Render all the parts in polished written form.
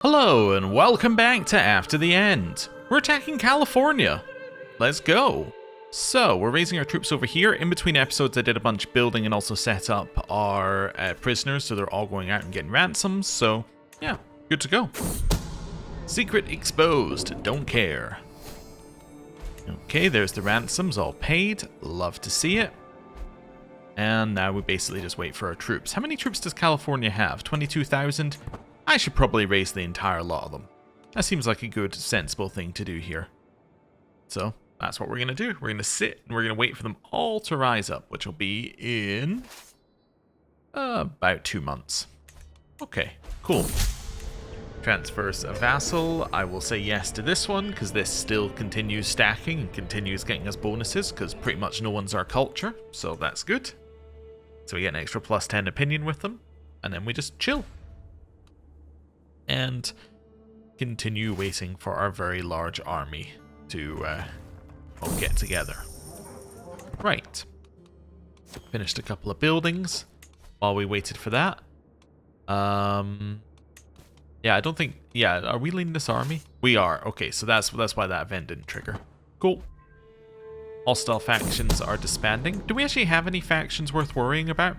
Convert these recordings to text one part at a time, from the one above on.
Hello and welcome back to After the End. We're attacking California. Let's go. So we're raising our troops over here. In between episodes I did a bunch of building and also set up our prisoners so they're all going out and getting ransoms. So yeah, good to go. Secret exposed, don't care. Okay, there's the ransoms all paid. Love to see it. And now we basically just wait for our troops. How many troops does California have? 22,000? I should probably raise the entire lot of them. That seems like a good, sensible thing to do here. So, that's what we're going to do. We're going to sit and we're going to wait for them all to rise up, which will be in about 2 months. Okay, cool. Transfers a vassal. I will say yes to this one, because this still continues stacking and continues getting us bonuses, because pretty much no one's our culture, so that's good. So we get an extra plus 10 opinion with them, and then we just chill. And continue waiting for our very large army to all get together. Right. Finished a couple of buildings while we waited for that. Yeah, I don't think... Yeah, are we leading this army? We are. Okay, so that's why that event didn't trigger. Cool. Hostile factions are disbanding. Do we actually have any factions worth worrying about?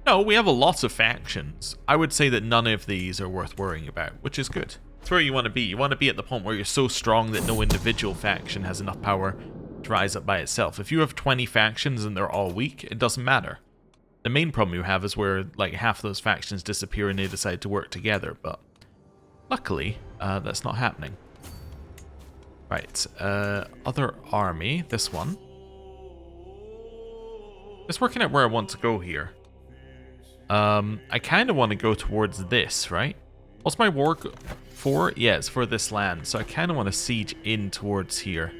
No, we have a lot of factions. I would say that none of these are worth worrying about, which is good. That's where you want to be. You want to be at the point where you're so strong that no individual faction has enough power to rise up by itself. If you have 20 factions and they're all weak, it doesn't matter. The main problem you have is where like half of those factions disappear and they decide to work together, but luckily that's not happening. Right, other army, this one. Just working out where I want to go here. I kind of want to go towards this, right? What's my war for? Yeah, it's for this land, so I kind of want to siege in towards here.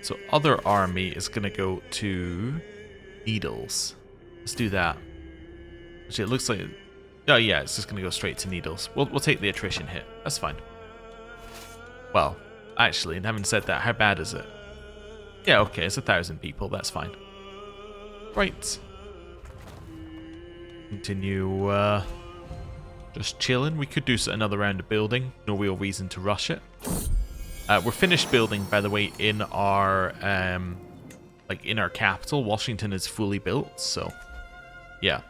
So other army is going to go to Needles. Let's do that. Actually, it looks like... Oh yeah, it's just going to go straight to Needles. We'll take the attrition hit. That's fine. Well, actually, having said that, how bad is it? Yeah, okay, it's 1,000 people. That's fine. Right. Continue just chilling. We could do another round of building. No real reason to rush it. We're finished building, by the way, in our in our capital. Washington is fully built, so yeah,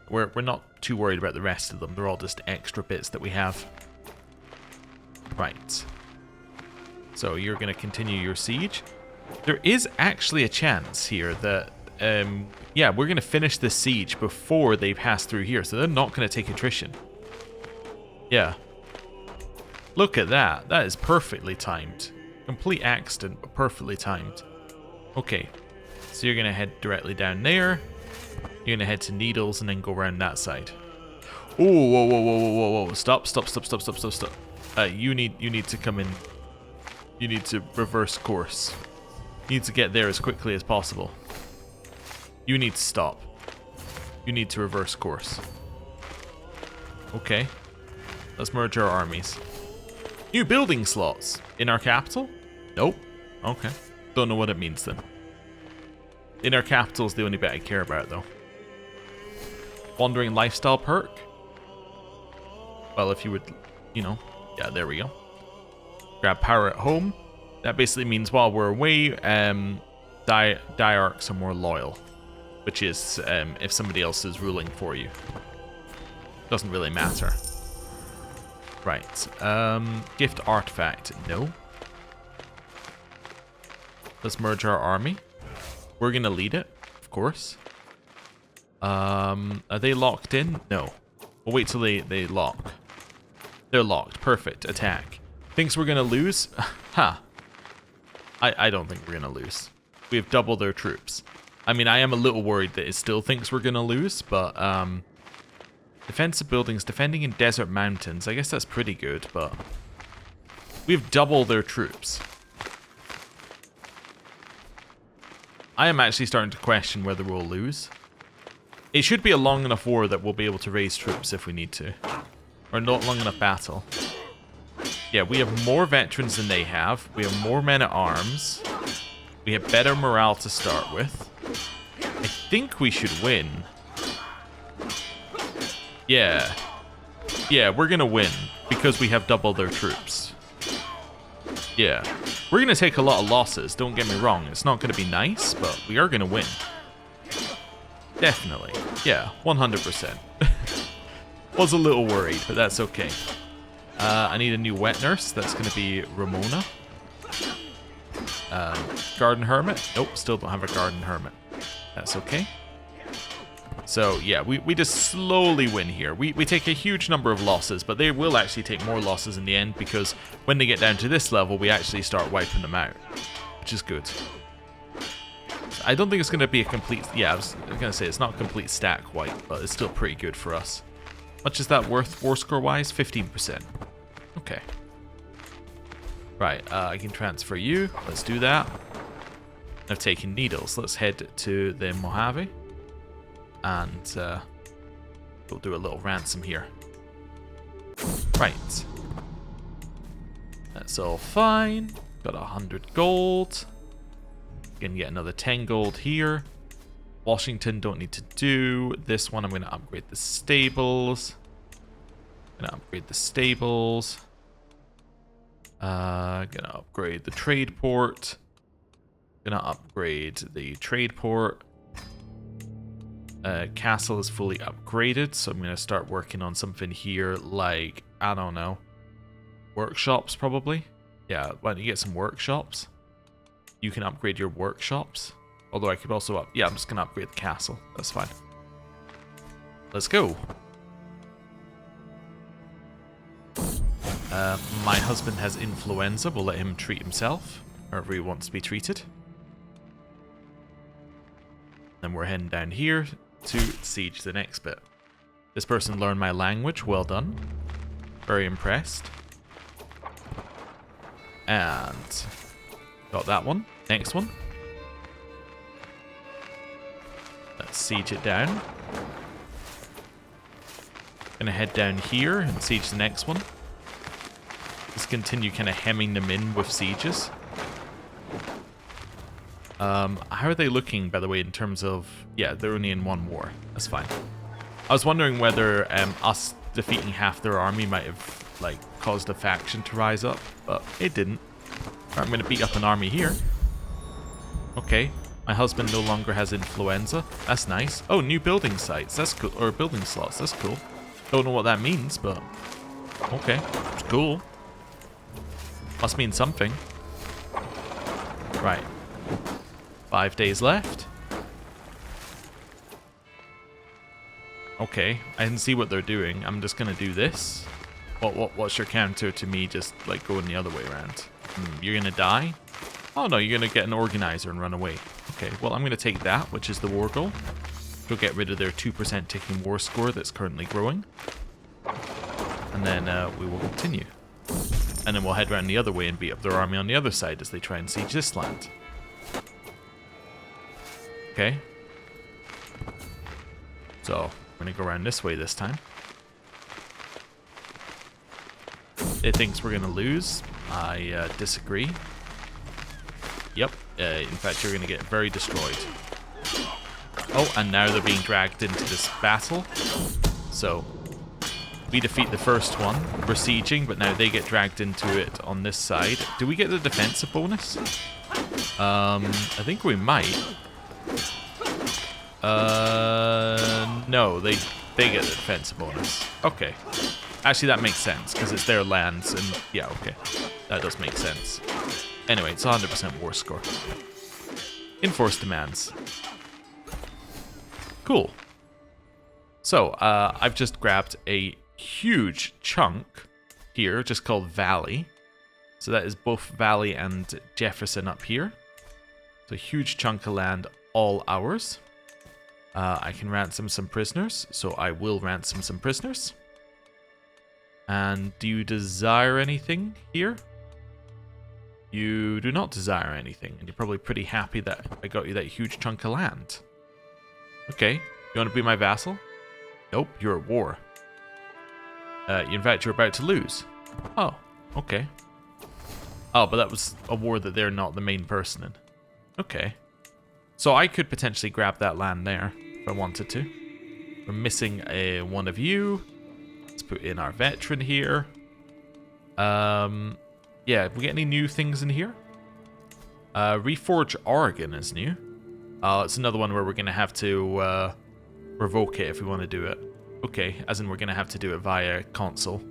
we're not too worried about the rest of them. They're all just extra bits that we have. Right. So you're going to continue your siege. There is actually a chance here that yeah, we're going to finish this siege before they pass through here, so they're not going to take attrition. Yeah. Look at that. That is perfectly timed. Complete accident, but perfectly timed. Okay. So you're going to head directly down there. You're going to head to Needles and then go around that side. Oh, whoa, whoa, whoa, whoa, whoa, whoa. Stop. You need to come in. You need to reverse course. You need to get there as quickly as possible. You need to stop. You need to reverse course. Okay. Let's merge our armies. New building slots in our capital? Nope. Okay. Don't know what it means then. In our capital is the only bit I care about though. Wandering lifestyle perk? Well, if you would, you know, yeah, there we go. Grab power at home. That basically means while we're away, diarchs are more loyal. Which is if somebody else is ruling for you. Doesn't really matter. Right. Gift artifact. No. Let's merge our army. We're going to lead it, of course. Are they locked in? No. We'll wait till they lock. They're locked. Perfect. Attack. Thinks we're going to lose? Ha. I don't think we're going to lose. We have double their troops. I mean, I am a little worried that it still thinks we're going to lose, but defensive buildings, defending in desert mountains. I guess that's pretty good, but we have double their troops. I am actually starting to question whether we'll lose. It should be a long enough war that we'll be able to raise troops if we need to. Or not long enough battle. Yeah, we have more veterans than they have. We have more men at arms. We have better morale to start with. I think we should win. Yeah. Yeah, we're gonna win because we have double their troops. Yeah. We're gonna take a lot of losses, don't get me wrong. It's not gonna be nice, but we are gonna win. Definitely. Yeah, 100%. Was a little worried, but that's okay. I need a new wet nurse. That's gonna be Ramona. Garden hermit. Nope, still don't have a garden hermit. That's okay. So, yeah, we just slowly win here. We take a huge number of losses, but they will actually take more losses in the end because when they get down to this level, we actually start wiping them out, which is good. I don't think it's going to be a complete... Yeah, I was going to say it's not a complete stack wipe, but it's still pretty good for us. Much is that worth war score-wise? 15%. Okay. Right, I can transfer you. Let's do that. I've taken needles. Let's head to the Mojave. And we'll do a little ransom here. Right. That's all fine. Got 100 gold. Gonna get another 10 gold here. Washington don't need to do. This one I'm gonna upgrade the stables. Gonna upgrade the stables. Gonna upgrade the trade port. Gonna upgrade the trade port. Castle is fully upgraded, so I'm gonna start working on something here like, I don't know, workshops probably. Yeah, why don't you get some workshops? You can upgrade your workshops. Although I could also yeah, I'm just gonna upgrade the castle. That's fine. Let's go. My husband has influenza. We'll let him treat himself, however he wants to be treated. Then we're heading down here to siege the next bit. This person learned my language. Well done. Very impressed. And got that one. Next one. Let's siege it down. Gonna head down here and siege the next one. Just continue kind of hemming them in with sieges. How are they looking, by the way, in terms of... Yeah, they're only in one war. That's fine. I was wondering whether us defeating half their army might have, like, caused a faction to rise up, but it didn't. Right, I'm going to beat up an army here. Okay. My husband no longer has influenza. That's nice. Oh, new building sites. That's cool. Or building slots. That's cool. Don't know what that means, but... Okay. It's cool. Must mean something. Right. 5 days left. Okay, I can see what they're doing. I'm just gonna do this. What's your counter to me just like going the other way around? You're gonna die? Oh no, you're gonna get an organizer and run away. Okay, well I'm gonna take that, which is the war goal. We'll get rid of their 2% ticking war score that's currently growing. And then we will continue. And then we'll head around the other way and beat up their army on the other side as they try and siege this land. Okay. So, I'm going to go around this way this time. It thinks we're going to lose. I disagree. Yep. In fact, you're going to get very destroyed. Oh, and now they're being dragged into this battle. So, we defeat the first one. We're sieging, but now they get dragged into it on this side. Do we get the defensive bonus? I think we might. No, they get the defensive bonus. Okay. Actually, that makes sense, because it's their lands, and yeah, okay. That does make sense. Anyway, it's 100% war score. Enforced demands. Cool. So, I've just grabbed a huge chunk here, just called Valley. So that is both Valley and Jefferson up here. So a huge chunk of land, all ours. I can ransom some prisoners, so I will ransom some prisoners. And do you desire anything here? You do not desire anything, and you're probably pretty happy that I got you that huge chunk of land. Okay, you want to be my vassal? Nope, you're at war. In fact, you're about to lose. Oh, okay. Oh, but that was a war that they're not the main person in. Okay. So I could potentially grab that land there if I wanted to. We're missing one of you. Let's put in our veteran here. Yeah, we get any new things in here? Reforge Oregon is new. It's another one where we're going to have to revoke it if we want to do it. Okay, as in we're going to have to do it via console.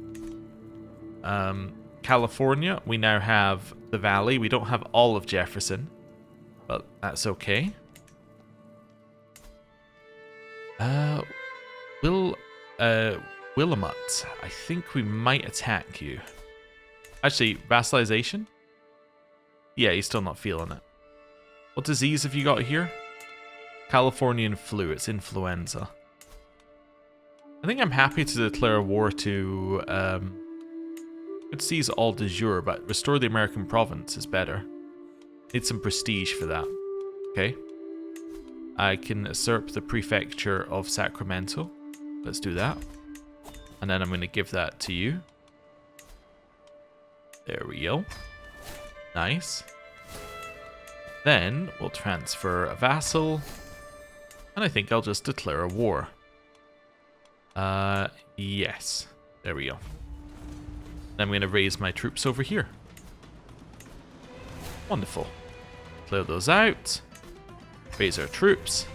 California, we now have the Valley. We don't have all of Jefferson, but that's okay. Willamette, I think we might attack you. Actually, vassalization? Yeah, he's still not feeling it. What disease have you got here? Californian flu, it's influenza. I think I'm happy to declare war to, could seize all de jure, but restore the American province is better. Need some prestige for that. Okay. I can usurp the prefecture of Sacramento. Let's do that. And then I'm going to give that to you. There we go. Nice. Then we'll transfer a vassal. And I think I'll just declare a war. Yes. There we go. Then I'm going to raise my troops over here. Wonderful. Clear those out. Raise our troops.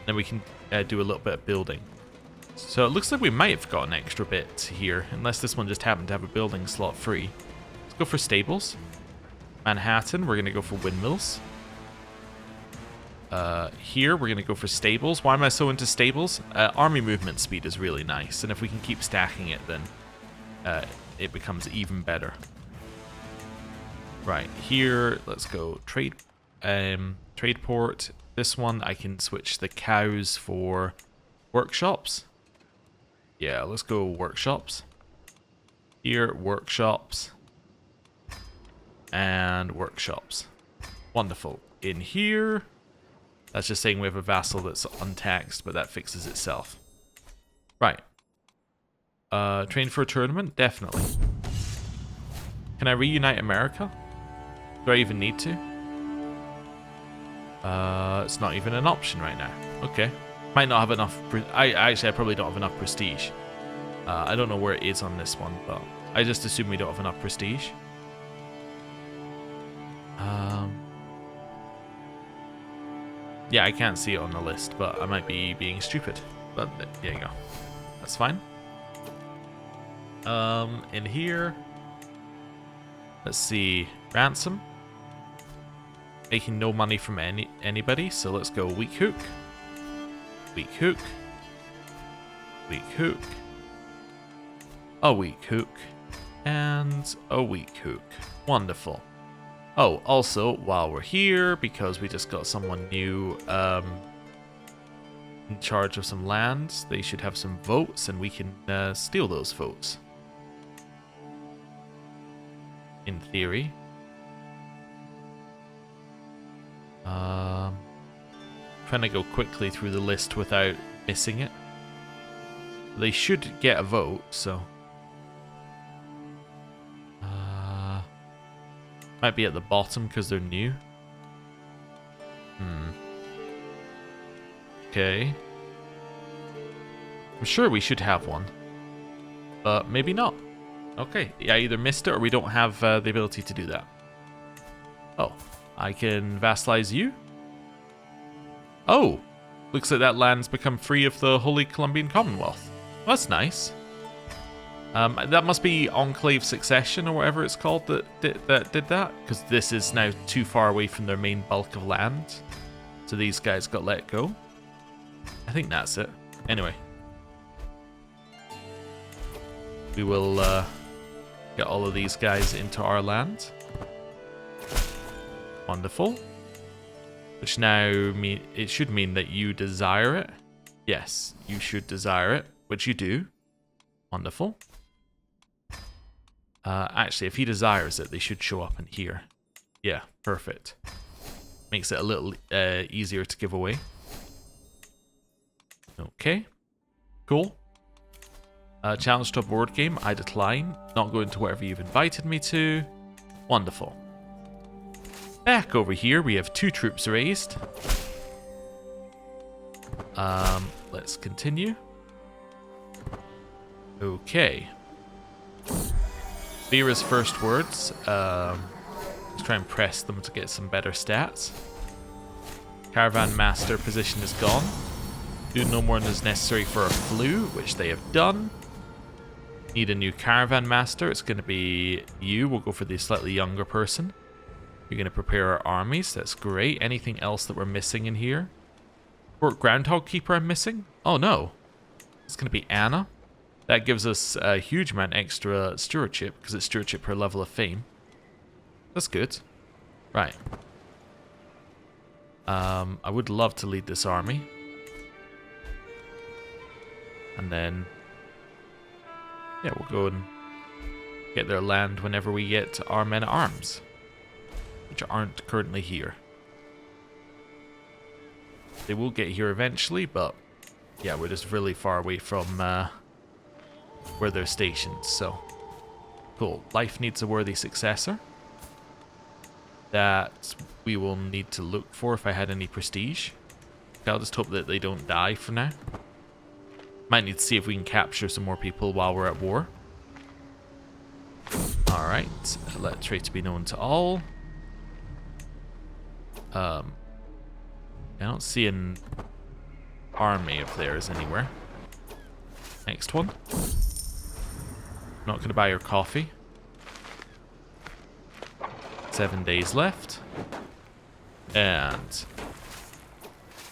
Then we can do a little bit of building. So it looks like we might have got an extra bit here, unless this one just happened to have a building slot free. Let's go for stables. Manhattan, we're going to go for windmills. Here, we're going to go for stables. Why am I so into stables? Army movement speed is really nice, and if we can keep stacking it, then it becomes even better. Right, here, let's go trade port. This one, I can switch the cows for workshops. Yeah, let's go workshops. Here, workshops. And workshops. Wonderful. In here, that's just saying we have a vassal that's untaxed, but that fixes itself. Right. Train for a tournament? Definitely. Can I reunite America? Do I even need to? It's not even an option right now. Okay. Might not have enough... I probably don't have enough prestige. I don't know where it is on this one, but I just assume we don't have enough prestige. Yeah, I can't see it on the list, but I might be being stupid. But there you go. That's fine. In here... Let's see. Ransom. Making no money from anybody, so let's go weak hook. Weak hook. Weak hook. A weak hook. And a weak hook. Wonderful. Oh, also, while we're here, because we just got someone new in charge of some lands, they should have some votes, and we can steal those votes. In theory. Trying to go quickly through the list without missing it. They should get a vote, so... might be at the bottom because they're new. Okay. I'm sure we should have one. But maybe not. Okay, I either missed it or we don't have the ability to do that. Oh, I can vassalize you? Oh, looks like that land's become free of the Holy Columbian Commonwealth. Well, that's nice. That must be Enclave Succession or whatever it's called that did that, because this is now too far away from their main bulk of land. So these guys got let go. I think that's it. Anyway. We will get all of these guys into our land. Wonderful. Which now it should mean that you desire it. Yes, you should desire it, which you do. Wonderful. Actually, if he desires it, they should show up in here. Yeah, perfect. Makes it a little easier to give away. Okay. Cool. Challenge to a board game. I decline. Not going to wherever you've invited me to. Wonderful. Back over here, we have 2 troops raised. Let's continue. Okay. Vera's first words. Let's try and press them to get some better stats. Caravan Master position is gone. Do no more than is necessary for a flu, which they have done. Need a new Caravan Master. It's going to be you. We'll go for the slightly younger person. You're going to prepare our armies. That's great. Anything else that we're missing in here? Fort Groundhog Keeper I'm missing? Oh no. It's going to be Anna. That gives us a huge amount extra stewardship, because it's stewardship per level of fame. That's good. Right. I would love to lead this army. And then, yeah, we'll go and get their land whenever we get our men at arms, which aren't currently here. They will get here eventually, but yeah, we're just really far away from where they're stationed, so cool. Life needs a worthy successor that we will need to look for if I had any prestige. I'll just hope that they don't die for now. Might need to see if we can capture some more people while we're at war. Alright, let trait to be known to all. I don't see an army of theirs anywhere. Next one. Not going to buy your coffee. 7 days left. And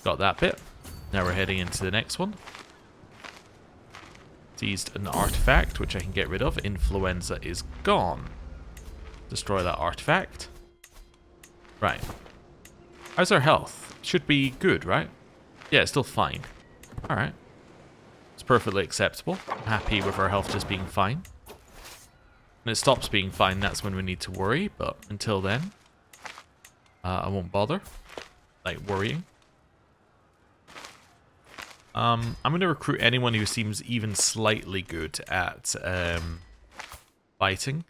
got that bit. Now we're heading into the next one. Seized an artifact, which I can get rid of. Influenza is gone. Destroy that artifact. Right. How's our health? Should be good, right? Yeah, it's still fine. Alright. It's perfectly acceptable. I'm happy with our health just being fine. When it stops being fine, that's when we need to worry, but until then, I won't bother, like, worrying. I'm going to recruit anyone who seems even slightly good at fighting.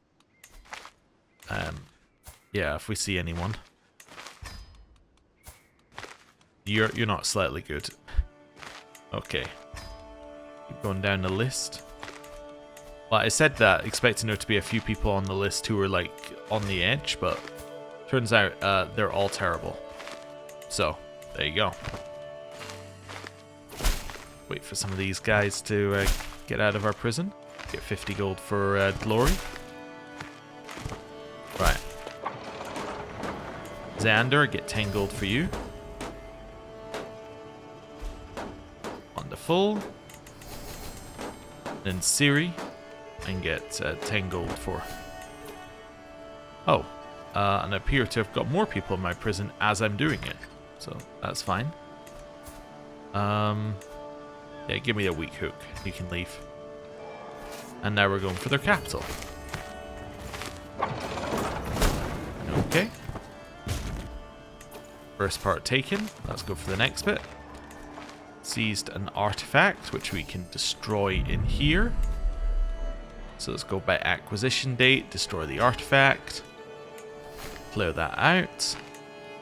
Yeah, if we see anyone. You're not slightly good. Okay. Keep going down the list. Well, I said that expecting there to be a few people on the list who were like on the edge, but turns out they're all terrible. So, there you go. Wait for some of these guys to get out of our prison. Get 50 gold for glory. Right. Xander, get 10 gold for you. Wonderful. Then Siri, and get 10 gold for. Oh, and I appear to have got more people in my prison as I'm doing it, so that's fine. Yeah, give me a weak hook. You can leave. And now we're going for their capital. Okay. First part taken. Let's go for the next bit. Seized an artifact, which we can destroy in here. So let's go by acquisition date, destroy the artifact. Clear that out.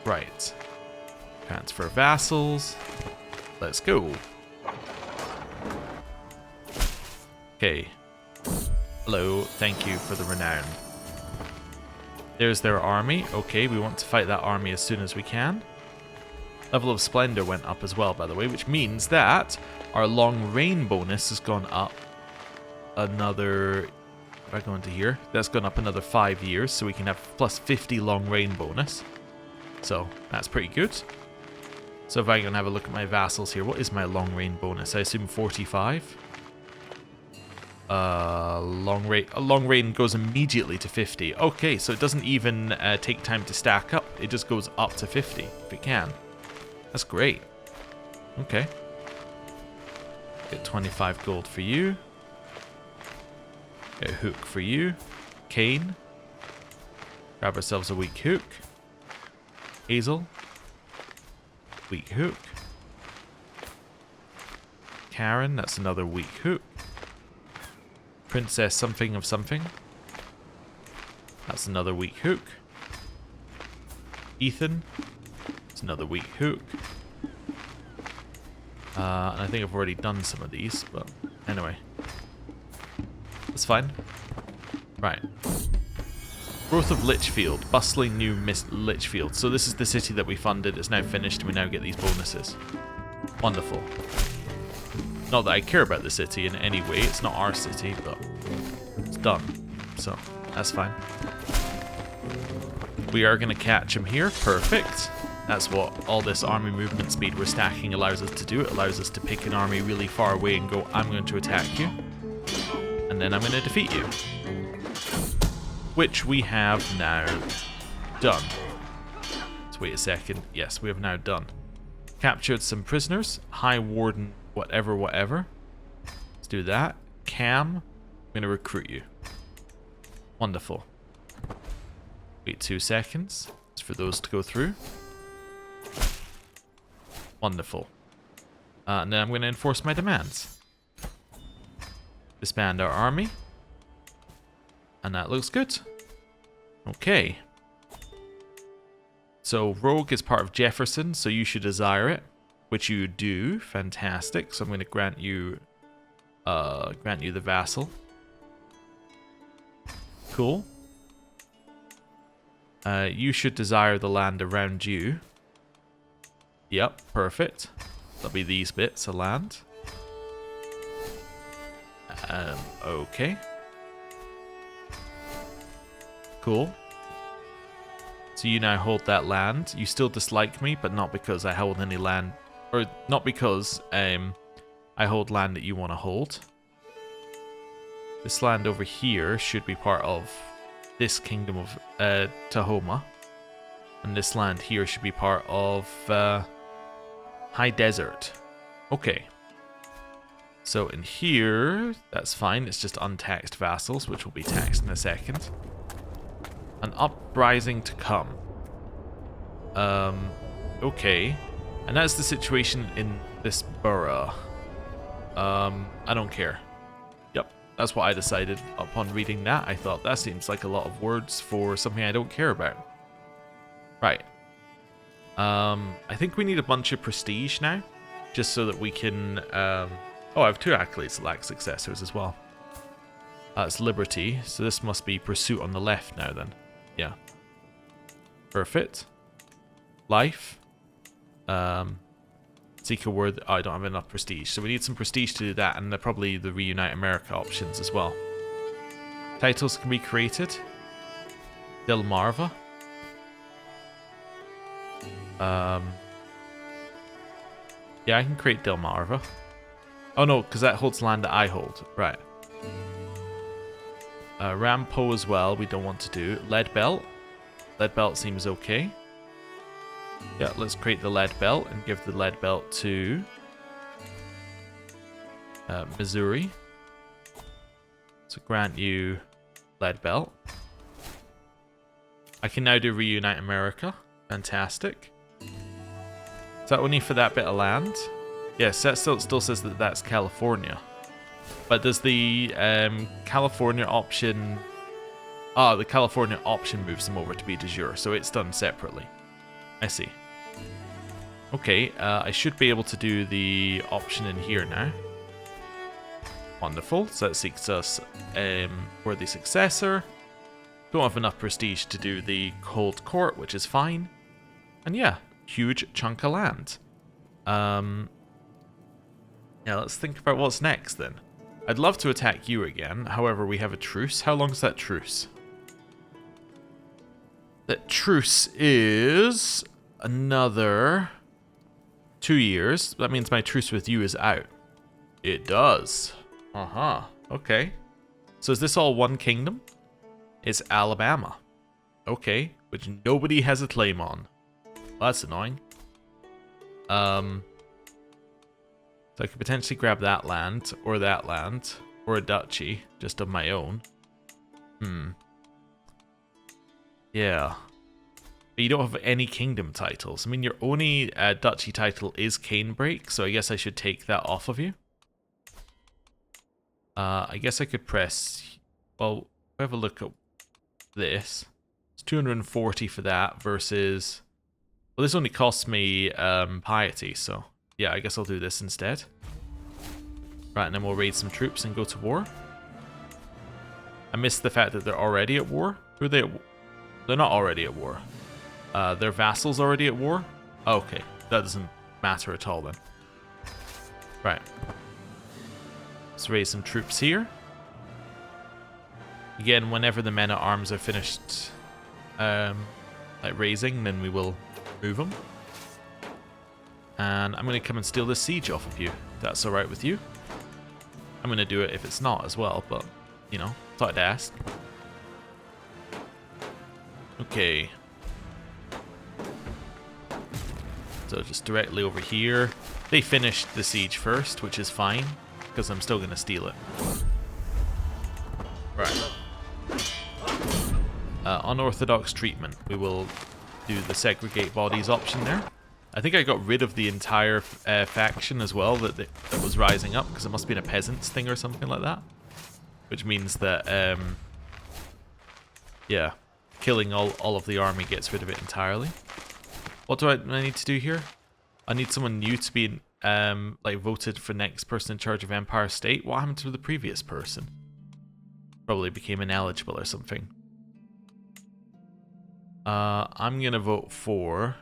Right. Transfer vassals. Let's go. Okay. Hello, thank you for the renown. There's their army. Okay, we want to fight that army as soon as we can. Level of Splendor went up as well, by the way, which means that our long reign bonus has gone up another... If I go into here, that's gone up another 5 years, so we can have plus 50 long reign bonus. So, that's pretty good. So if I can have a look at my vassals here, what is my long reign bonus? I assume 45? Long reign goes immediately to 50. Okay, so it doesn't even take time to stack up. It just goes up to 50 if it can. That's great. Okay. Get 25 gold for you. Get a hook for you. Kane. Grab ourselves a weak hook. Hazel. Weak hook. Karen, that's another weak hook. Princess something of something. That's another weak hook. Ethan. That's another weak hook. And I think I've already done some of these, but anyway. That's fine. Right. Growth of Lichfield. Bustling new Lichfield. So this is the city that we funded. It's now finished and we now get these bonuses. Wonderful. Not that I care about the city in any way. It's not our city, but it's done. So, that's fine. We are going to catch him here. Perfect. That's what all this army movement speed we're stacking allows us to do. It allows us to pick an army really far away and go, I'm going to attack you. And then I'm going to defeat you. Which we have now done. Let's wait a second. Yes, we have now done. Captured some prisoners. High Warden, whatever. Let's do that. Cam, I'm going to recruit you. Wonderful. Wait 2 seconds. It's for those to go through. Wonderful. And then I'm going to enforce my demands. Disband our army. And that looks good. Okay. So Rogue is part of Jefferson, so you should desire it, which you do. Fantastic. So I'm going to grant you the vassal. Cool. You should desire the land around you. Yep, perfect. That'll be these bits of land. Okay. Cool. So you now hold that land. You still dislike me, but not because I hold any land, or not because I hold land that you want to hold. This land over here should be part of this kingdom of Tahoma, and this land here should be part of High Desert. Okay. So in here, that's fine. It's just untaxed vassals, which will be taxed in a second. An uprising to come. Okay. And that's the situation in this borough. I don't care. Yep, that's what I decided upon reading that. I thought that seems like a lot of words for something I don't care about. Right. I think we need a bunch of prestige now, just so that we can... oh, I have 2 accolades that lack successors as well. It's Liberty, so this must be Pursuit on the left now then. Yeah. Perfect. Life. Seek a word. Oh, I don't have enough prestige, so we need some prestige to do that, and probably the Reunite America options as well. Titles can be created. Delmarva. Yeah, I can create Delmarva. Oh no, because that holds land that I hold. Right. Rampo as well, we don't want to do. Lead Belt. Lead Belt seems okay. Yeah, let's create the Lead Belt and give the Lead Belt to Missouri. So grant you Lead Belt. I can now do Reunite America. Fantastic. Is that only for that bit of land? Yes, that still says that that's California. But does the California option... Ah, the California option moves them over to be de jure, so it's done separately. I see. Okay, I should be able to do the option in here now. Wonderful, so that seeks us worthy successor. Don't have enough prestige to do the Cold Court, which is fine. And yeah, huge chunk of land. Yeah, let's think about what's next then. I'd love to attack you again, however we have a truce. How long is that truce? That truce is another 2 years. That means my truce with you is out. It does. Okay. So is this all one kingdom? It's Alabama. Okay, which nobody has a claim on. Well, that's annoying. So I could potentially grab that land, or a duchy, just of my own. Yeah. But you don't have any kingdom titles. I mean, your only duchy title is Canebrake, so I guess I should take that off of you. I guess I could press... Well, have a look at this. It's 240 for that versus... Well, this only costs me piety, so... Yeah, I guess I'll do this instead. Right, and then we'll raid some troops and go to war. I missed the fact that they're already at war. Who are they at war? They're not already at war. Their vassals already at war? Okay, that doesn't matter at all then. Right. Let's raise some troops here. Again, whenever the men at arms are finished like raising, then we will move them. And I'm going to come and steal this siege off of you. If that's alright with you. I'm going to do it if it's not as well, but, you know, thought I'd ask. Okay. So just directly over here. They finished the siege first, which is fine, because I'm still going to steal it. Right. Unorthodox treatment. We will do the segregate bodies option there. I think I got rid of the entire faction as well that was rising up, because it must have been a peasants thing or something like that. Which means that, yeah, killing all of the army gets rid of it entirely. What do I need to do here? I need someone new to be like voted for next person in charge of Empire State. What happened to the previous person? Probably became ineligible or something. I'm gonna vote for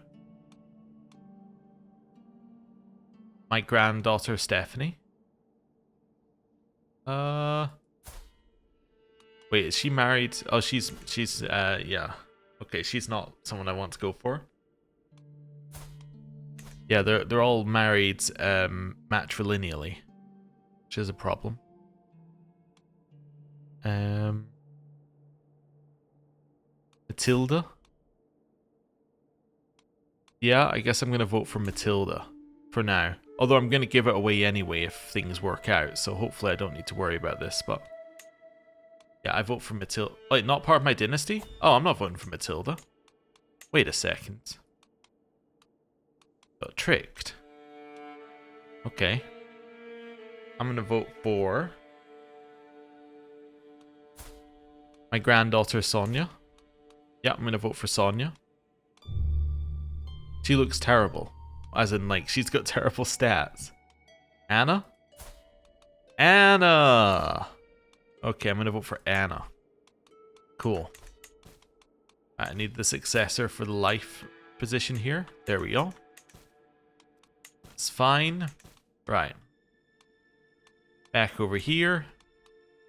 my granddaughter Stephanie. Wait, is she married? Oh, she's yeah. Okay, she's not someone I want to go for. Yeah, they're all married matrilineally, which is a problem. Matilda. Yeah, I guess I'm gonna vote for Matilda for now. Although I'm gonna give it away anyway if things work out, so hopefully I don't need to worry about this. But yeah, I vote for Matilda. Like, not part of my dynasty? Oh, I'm not voting for Matilda. Wait a second. Got tricked. Okay. I'm gonna vote for my granddaughter Sonia. Yeah, I'm gonna vote for Sonia. She looks terrible. As in, like, she's got terrible stats. Anna? Anna! Okay, I'm gonna vote for Anna. Cool. I need the successor for the life position here. There we go. It's fine. Right. Back over here.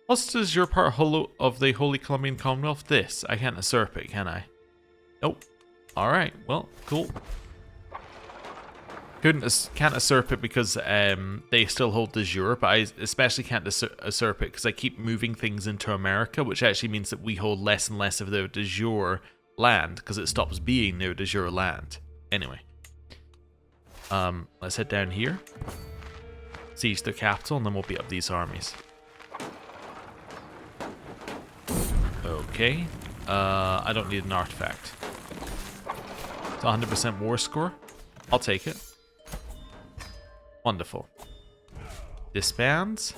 What does your part of the Holy Columbian Commonwealth? This. I can't usurp it, can I? Nope. Alright, well, cool. Can't usurp it because they still hold de jure, but I especially can't usurp it because I keep moving things into America, which actually means that we hold less and less of their de jure land because it stops being their de jure land. Anyway. Let's head down here. Siege their capital, and then we'll beat up these armies. Okay. I don't need an artifact. It's 100% war score. I'll take it. Wonderful. Disbands.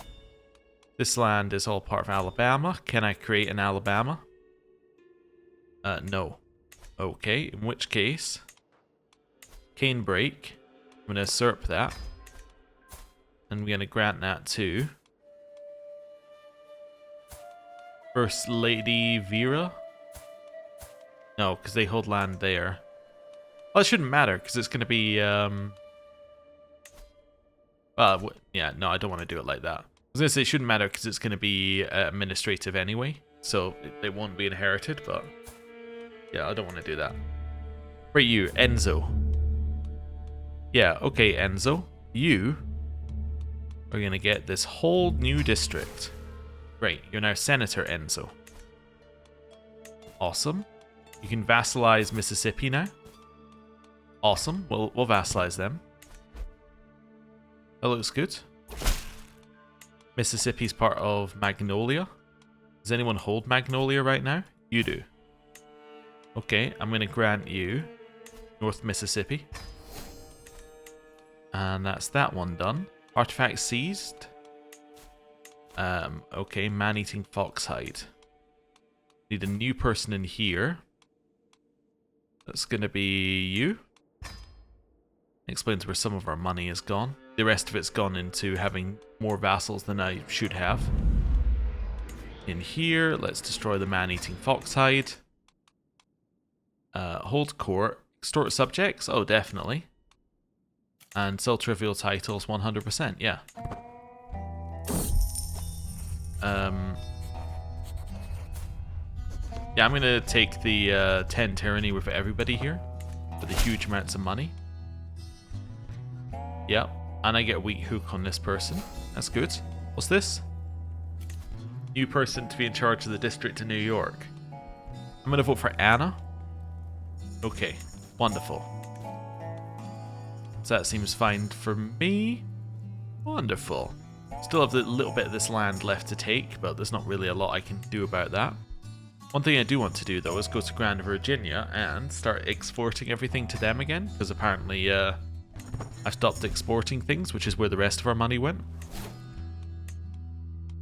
This land is all part of Alabama. Can I create an Alabama? No. Okay, in which case... Cane break. I'm going to usurp that. And we're going to grant that to... First Lady Vera? No, because they hold land there. Well, it shouldn't matter, because it's going to be... yeah, no, I don't want to do it like that. I was going to say it shouldn't matter, because it's going to be administrative anyway. So it won't be inherited, but... Yeah, I don't want to do that. Right, you, Enzo. Yeah, okay, Enzo. You are going to get this whole new district. Great, you're now Senator Enzo. Awesome. You can vassalize Mississippi now. Awesome, we'll vassalize them. That looks good. Mississippi's part of Magnolia. Does anyone hold Magnolia right now? You do. Okay, I'm going to grant you North Mississippi. And that's that one done. Artifact seized. Okay, man-eating foxhide. Need a new person in here. That's going to be you. Explains where some of our money is gone. The rest of it's gone into having more vassals than I should have. In here, let's destroy the man-eating foxhide. Hold court. Extort subjects? Oh, definitely. And sell trivial titles 100%, yeah. Yeah, I'm gonna take the 10 tyranny with everybody here. For the huge amounts of money. Yep. And I get a weak hook on this person. That's good. What's this? New person to be in charge of the district in New York. I'm gonna vote for Anna. Okay. Wonderful. So that seems fine for me. Wonderful. Still have a little bit of this land left to take, but there's not really a lot I can do about that. One thing I do want to do, though, is go to Grand Virginia and start exporting everything to them again, because apparently I've stopped exporting things, which is where the rest of our money went.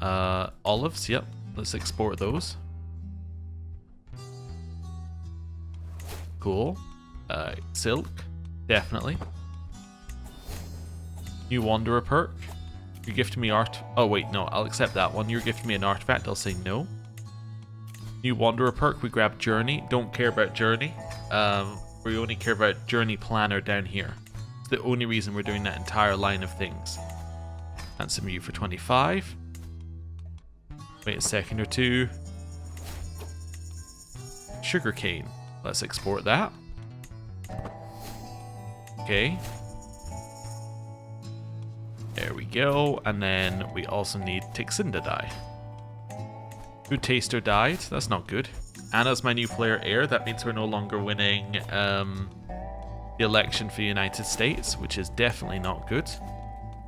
Olives, yep. Let's export those. Cool. Silk, definitely. New Wanderer perk. You're gifting me art. Oh, wait, no, I'll accept that one. You're gifting me an artifact, I'll say no. New Wanderer perk, we grab Journey. Don't care about Journey. We only care about Journey Planner down here. It's the only reason we're doing that entire line of things. Handsome you for 25. Wait a second or two. Sugarcane. Let's export that. Okay. There we go. And then we also need Tixinda die. Food Taster died. That's not good. Anna's my new player heir. That means we're no longer winning the election for the United States, which is definitely not good.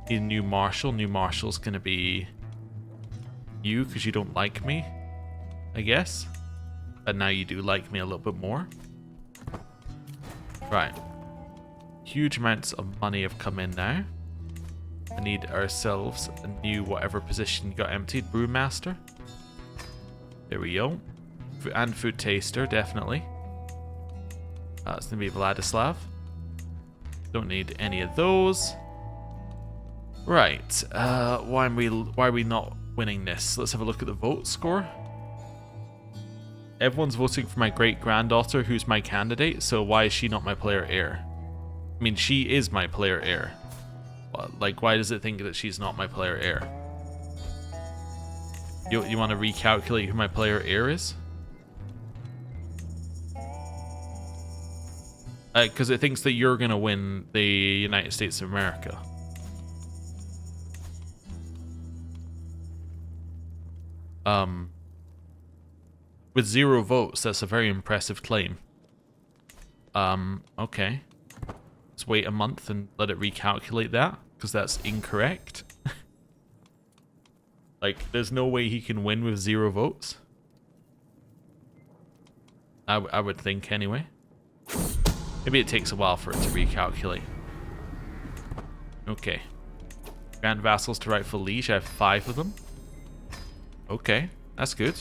Need a new Marshal. New Marshal's going to be you because you don't like me, I guess. But now you do like me a little bit more. Right. Huge amounts of money have come in now. I need ourselves a new whatever position got emptied. Brewmaster. There we go. And Food Taster, definitely. It's going to be Vladislav. Don't need any of those. Right. Why are we not winning this? Let's have a look at the vote score. Everyone's voting for my great-granddaughter, who's my candidate, so why is she not my player heir? I mean, she is my player heir. Like, why does it think that she's not my player heir? You want to recalculate who my player heir is? Because it thinks that you're going to win the United States of America. With 0 votes, that's a very impressive claim. Okay. Let's wait a month and let it recalculate that, because that's incorrect. Like, there's no way he can win with 0 votes. I would think, anyway. Maybe it takes a while for it to recalculate. Okay. Grand vassals to rightful liege. I have 5 of them. Okay, that's good.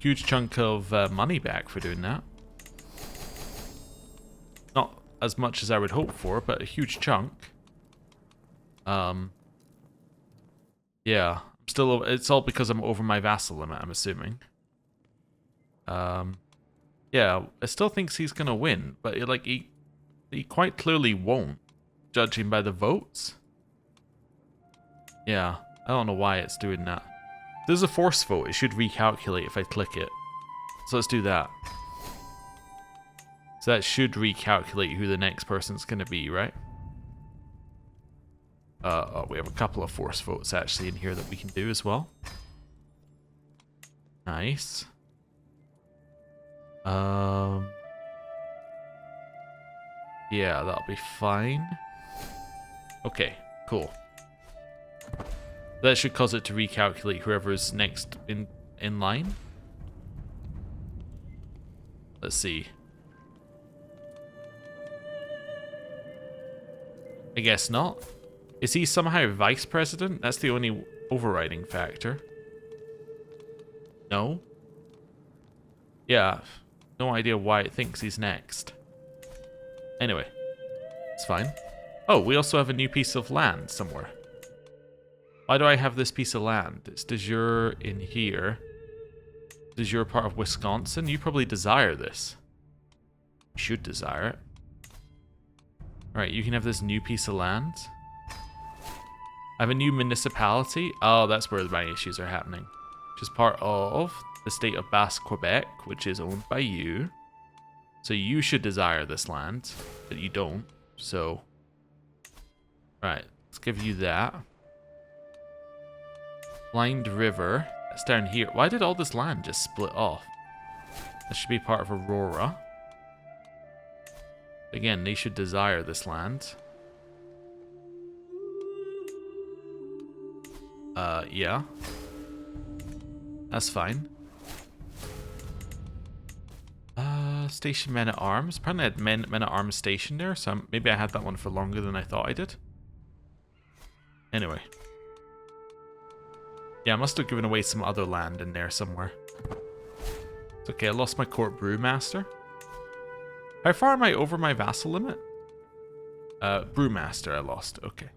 Huge chunk of money back for doing that. Not as much as I would hope for, but a huge chunk. Yeah, I'm still. It's all because I'm over my vassal limit, I'm assuming. Yeah, I still thinks he's gonna win, but he quite clearly won't, judging by the votes. Yeah, I don't know why it's doing that. There's a force vote. It should recalculate if I click it. So let's do that. So that should recalculate who the next person's gonna be, right? Oh, we have a couple of force votes actually in here that we can do as well. Nice. Yeah, that'll be fine. Okay, cool. That should cause it to recalculate whoever's next in line. Let's see. I guess not. Is he somehow vice president? That's the only overriding factor. No? Yeah. No idea why it thinks he's next. Anyway. It's fine. Oh, we also have a new piece of land somewhere. Why do I have this piece of land? It's de jure in here. De jure part of Wisconsin. You probably desire this. You should desire it. Alright, you can have this new piece of land. I have a new municipality. Oh, that's where my issues are happening. Which is part of the state of Basse, Quebec, which is owned by you. So you should desire this land, but you don't. So, right, let's give you that. Blind River. That's down here. Why did all this land just split off? This should be part of Aurora. Again, they should desire this land. Yeah. That's fine. Station Men at Arms. Apparently I had Men at Arms stationed there, so maybe I had that one for longer than I thought I did. Anyway. Yeah, I must have given away some other land in there somewhere. It's okay, I lost my court brewmaster. How far am I over my vassal limit? Brewmaster I lost, okay.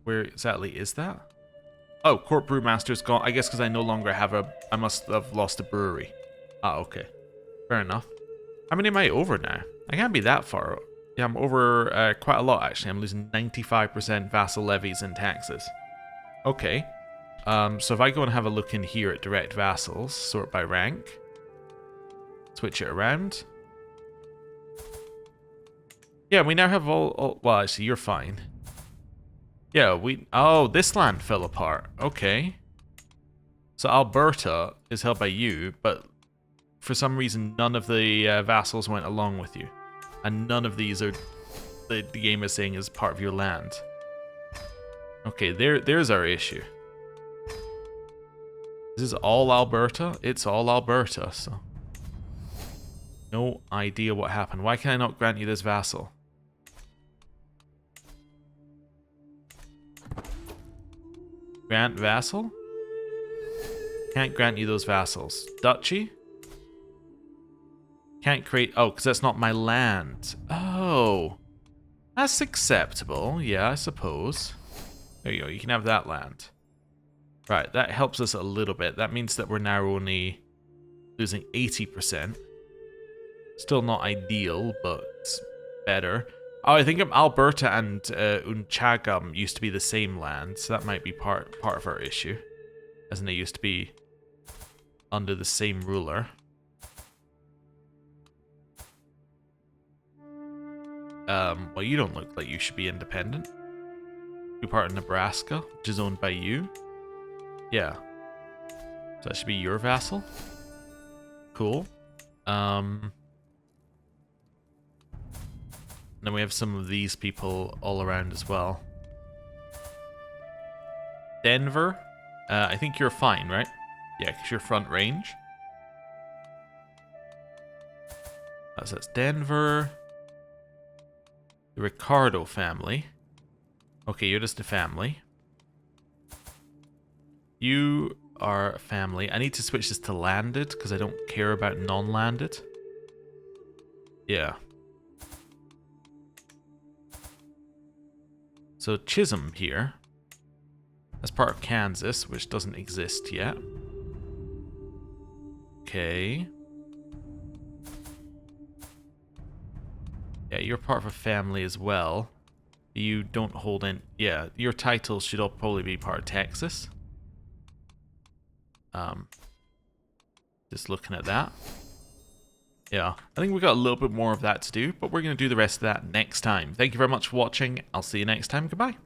Where exactly is that? Oh, court brewmaster's gone. I guess because I no longer have a... I must have lost a brewery. Ah, okay. Fair enough. How many am I over now? I can't be that far. Yeah, I'm over quite a lot, actually. I'm losing 95% vassal levies and taxes. Okay. So if I go and have a look in here at direct vassals, sort by rank. Switch it around. Yeah, we now have all well, actually, you're fine. Yeah, oh, this land fell apart. Okay. So Alberta is held by you, but for some reason none of the vassals went along with you. And none of these are, the game is saying, is part of your land. Okay, there's our issue. This is all Alberta? It's all Alberta, so... No idea what happened. Why can I not grant you this vassal? Grant vassal? Can't grant you those vassals. Duchy? Can't create... Oh, because that's not my land. Oh. That's acceptable. Yeah, I suppose. There you go. You can have that land. Right, that helps us a little bit. That means that we're now only losing 80%. Still not ideal, but it's better. Oh, I think Alberta and Unchagum used to be the same land, so that might be part of our issue. As in they used to be under the same ruler. Well, you don't look like you should be independent. You're part of Nebraska, which is owned by you. Yeah. So that should be your vassal. Cool. Then we have some of these people all around as well. Denver. I think you're fine, right? Yeah, because you're front range. So that's Denver. The Ricardo family. Okay, you're just a family. You are a family. I need to switch this to landed because I don't care about non-landed. Yeah. So Chisholm here. That's part of Kansas, which doesn't exist yet. Okay. Yeah, you're part of a family as well. You don't hold in... Yeah, your titles should all probably be part of Texas. Just looking at that. Yeah, I think we've got a little bit more of that to do, but we're going to do the rest of that next time. Thank you very much for watching. I'll see you next time. Goodbye.